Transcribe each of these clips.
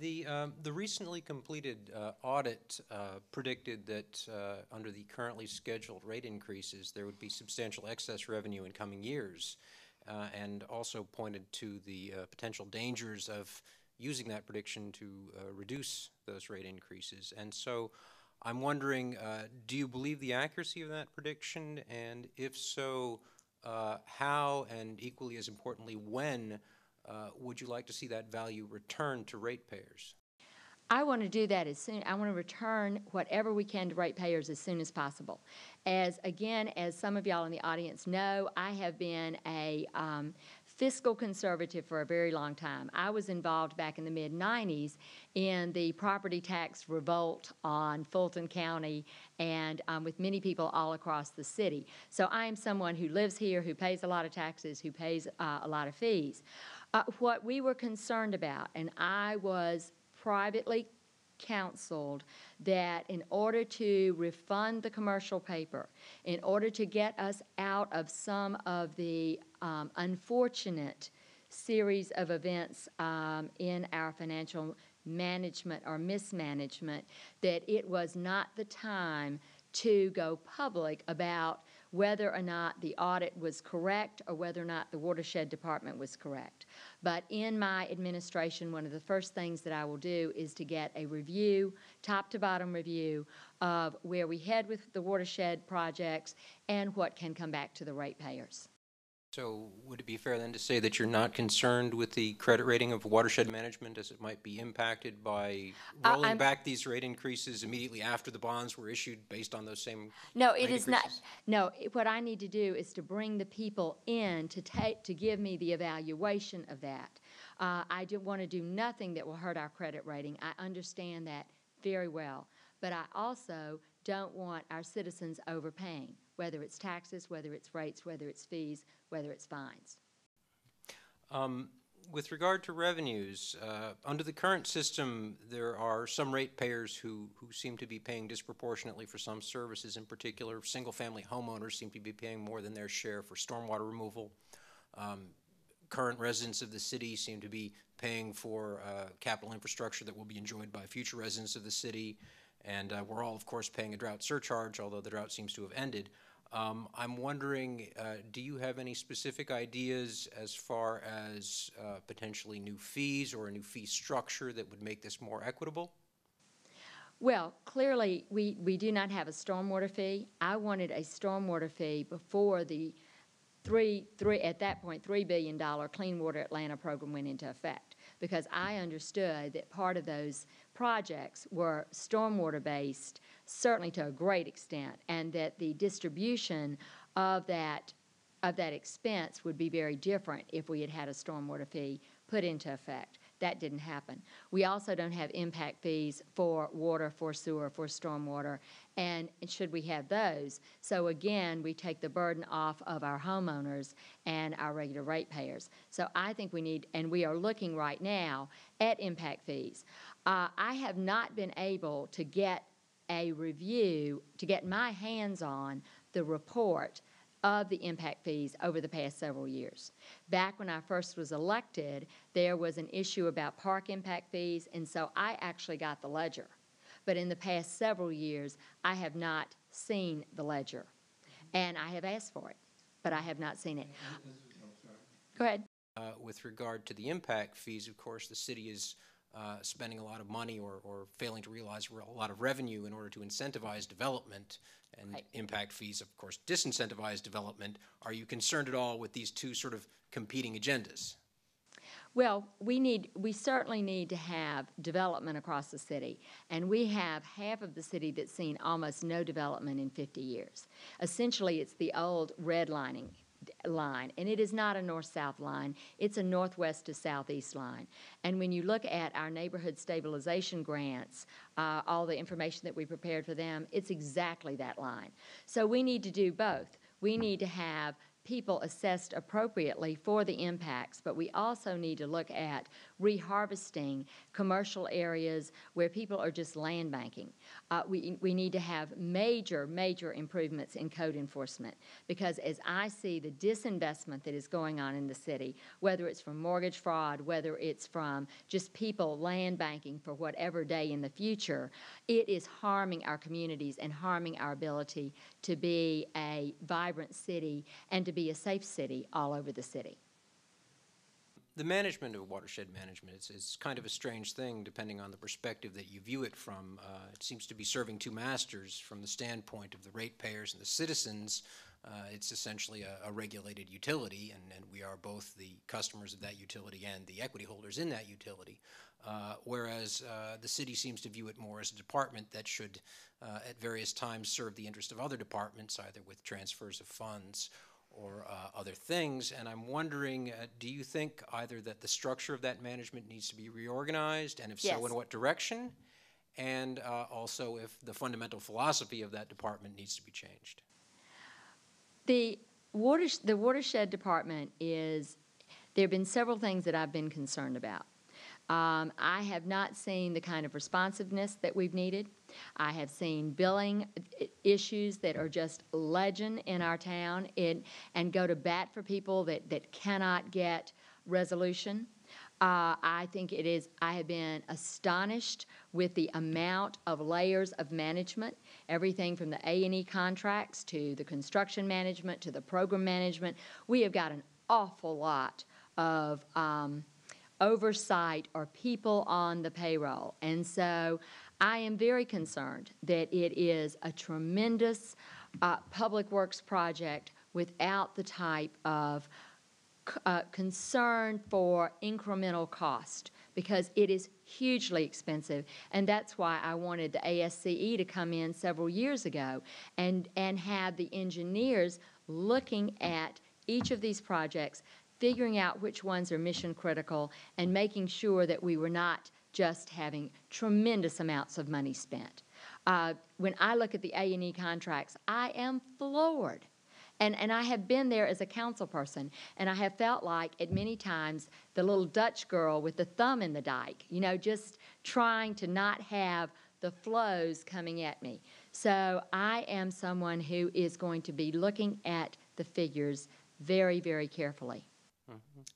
The recently completed audit predicted that under the currently scheduled rate increases, there would be substantial excess revenue in coming years, and also pointed to the potential dangers of using that prediction to reduce those rate increases. And so I'm wondering, do you believe the accuracy of that prediction? And if so, how, and equally as importantly, when would you like to see that value returned to ratepayers? I want to do that as soon. I want to return whatever we can to ratepayers as soon as possible. As some of y'all in the audience know, I have been a fiscal conservative for a very long time. I was involved back in the mid-90s in the property tax revolt on Fulton County and with many people all across the city. So I am someone who lives here, who pays a lot of taxes, who pays a lot of fees. What we were concerned about, and I was privately counseled that in order to refund the commercial paper, in order to get us out of some of the unfortunate series of events in our financial management or mismanagement, that it was not the time to go public about whether or not the audit was correct or whether or not the watershed department was correct. But in my administration, one of the first things that I will do is to get a review, top to bottom review, of where we head with the watershed projects and what can come back to the ratepayers. So would it be fair then to say that you're not concerned with the credit rating of watershed management as it might be impacted by rolling back these rate increases immediately after the bonds were issued based on those same No, it rate is increases? not. No, what I need to do is to bring the people in to give me the evaluation of that. I want to do nothing that will hurt our credit rating. I understand that very well. But I also don't want our citizens overpaying, whether it's taxes, whether it's rates, whether it's fees, whether it's fines. With regard to revenues, under the current system, there are some ratepayers who seem to be paying disproportionately for some services. In particular, single-family homeowners seem to be paying more than their share for stormwater removal. Current residents of the city seem to be paying for capital infrastructure that will be enjoyed by future residents of the city. And we're all, of course, paying a drought surcharge, although the drought seems to have ended. I'm wondering, do you have any specific ideas as far as potentially new fees or a new fee structure that would make this more equitable? Well, clearly, we do not have a stormwater fee. I wanted a stormwater fee before the at that point, $3 billion Clean Water Atlanta program went into effect, because I understood that part of those projects were stormwater-based, certainly to a great extent, and that the distribution of that expense would be very different if we had had a stormwater fee put into effect. That didn't happen. We also don't have impact fees for water, for sewer, for stormwater, and should we have those? So again, we take the burden off of our homeowners and our regular ratepayers. So I think we need, and we are looking right now at impact fees. I have not been able to get a review, to get my hands on the report of the impact fees over the past several years. Back when I first was elected, there was an issue about park impact fees, and so I actually got the ledger. But in the past several years, I have not seen the ledger. And I have asked for it, but I have not seen it. Go ahead. With regard to the impact fees, of course, the city is spending a lot of money or failing to realize a lot of revenue in order to incentivize development, and right. Impact fees, of course, disincentivize development. Are you concerned at all with these two sort of competing agendas? Well, we certainly need to have development across the city, and we have half of the city that's seen almost no development in 50 years. Essentially, it's the old redlining line, and it is not a north-south line. It's a northwest to southeast line. And when you look at our neighborhood stabilization grants, all the information that we prepared for them, it's exactly that line. So we need to do both. We need to have people assessed appropriately for the impacts, but we also need to look at reharvesting commercial areas where people are just land banking. We need to have major improvements in code enforcement, because as I see the disinvestment that is going on in the city, whether it's from mortgage fraud, whether it's from just people land banking for whatever day in the future, it is harming our communities and harming our ability to be a vibrant city and to be a safe city all over the city. The management of watershed management is kind of a strange thing depending on the perspective that you view it from. It seems to be serving two masters. From the standpoint of the ratepayers and the citizens, it's essentially a regulated utility, and we are both the customers of that utility and the equity holders in that utility. Whereas the city seems to view it more as a department that should at various times serve the interest of other departments, either with transfers of funds or other things. And I'm wondering, do you think either that the structure of that management needs to be reorganized, and if so, Yes. in what direction? And also if the fundamental philosophy of that department needs to be changed? The watershed department is, there have been several things that I've been concerned about. I have not seen the kind of responsiveness that we've needed. I have seen billing issues that are just legend in our town and go to bat for people that cannot get resolution. I think it is, I have been astonished with the amount of layers of management, everything from the A&E contracts to the construction management to the program management. We have got an awful lot of oversight or people on the payroll. And so I am very concerned that it is a tremendous public works project without the type of concern for incremental cost, because it is hugely expensive. And that's why I wanted the ASCE to come in several years ago and have the engineers looking at each of these projects, figuring out which ones are mission critical, and making sure that we were not just having tremendous amounts of money spent. When I look at the A&E contracts, I am floored. And I have been there as a council person, and I have felt like at many times the little Dutch girl with the thumb in the dike, you know, just trying to not have the flows coming at me. So I am someone who is going to be looking at the figures very, very carefully.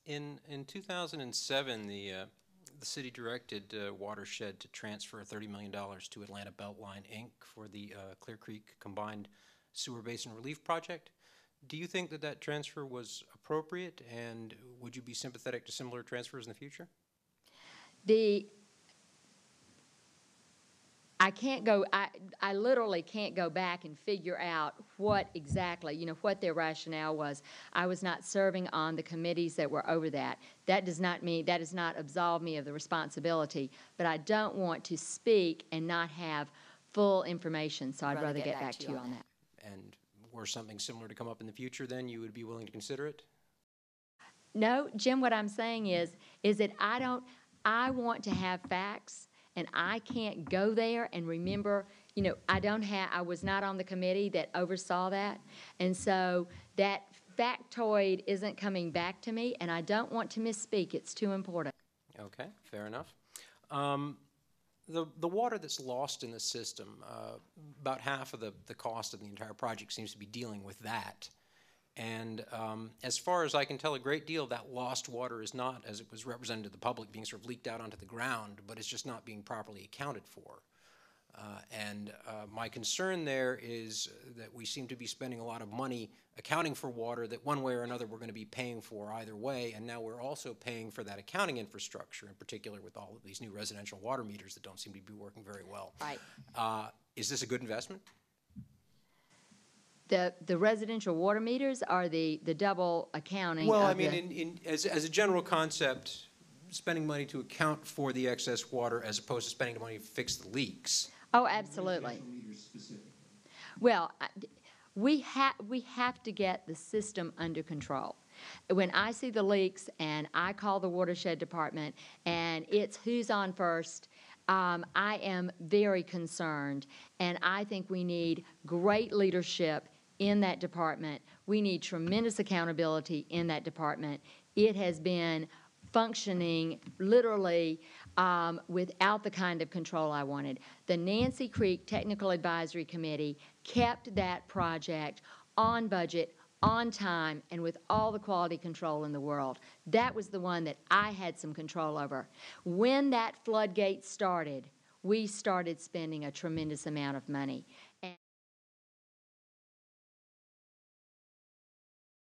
In 2007, the city directed Watershed to transfer $30 million to Atlanta Beltline, Inc. for the Clear Creek Combined Sewer Basin Relief Project. Do you think that that transfer was appropriate, and would you be sympathetic to similar transfers in the future? I literally can't go back and figure out what exactly, you know, what their rationale was. I was not serving on the committees that were over that. That does not absolve me of the responsibility, but I don't want to speak and not have full information, so I'd rather get back to you on that. And were something similar to come up in the future, then you would be willing to consider it? No, Jim, what I'm saying is that I want to have facts, and I can't go there and remember, you know, I was not on the committee that oversaw that, and so that factoid isn't coming back to me, and I don't want to misspeak. It's too important. Okay, fair enough. The water that's lost in the system, about half of the cost of the entire project seems to be dealing with that. And as far as I can tell, a great deal of that lost water is not, as it was represented to the public, being sort of leaked out onto the ground, but it's just not being properly accounted for. And my concern there is that we seem to be spending a lot of money accounting for water that one way or another we're going to be paying for either way, and now we're also paying for that accounting infrastructure, in particular with all of these new residential water meters that don't seem to be working very well. Right. Is this a good investment? The residential water meters are the double accounting. Well, I mean, as a general concept, spending money to account for the excess water as opposed to spending the money to fix the leaks. Oh, absolutely. Well, we have to get the system under control. When I see the leaks and I call the watershed department and it's who's on first, I am very concerned, and I think we need great leadership in that department We need tremendous accountability in that department. It has been functioning literally without the kind of control I wanted. The Nancy Creek Technical Advisory Committee kept that project on budget, on time, and with all the quality control in the world. That was the one that I had some control over. When that floodgate started, we started spending a tremendous amount of money.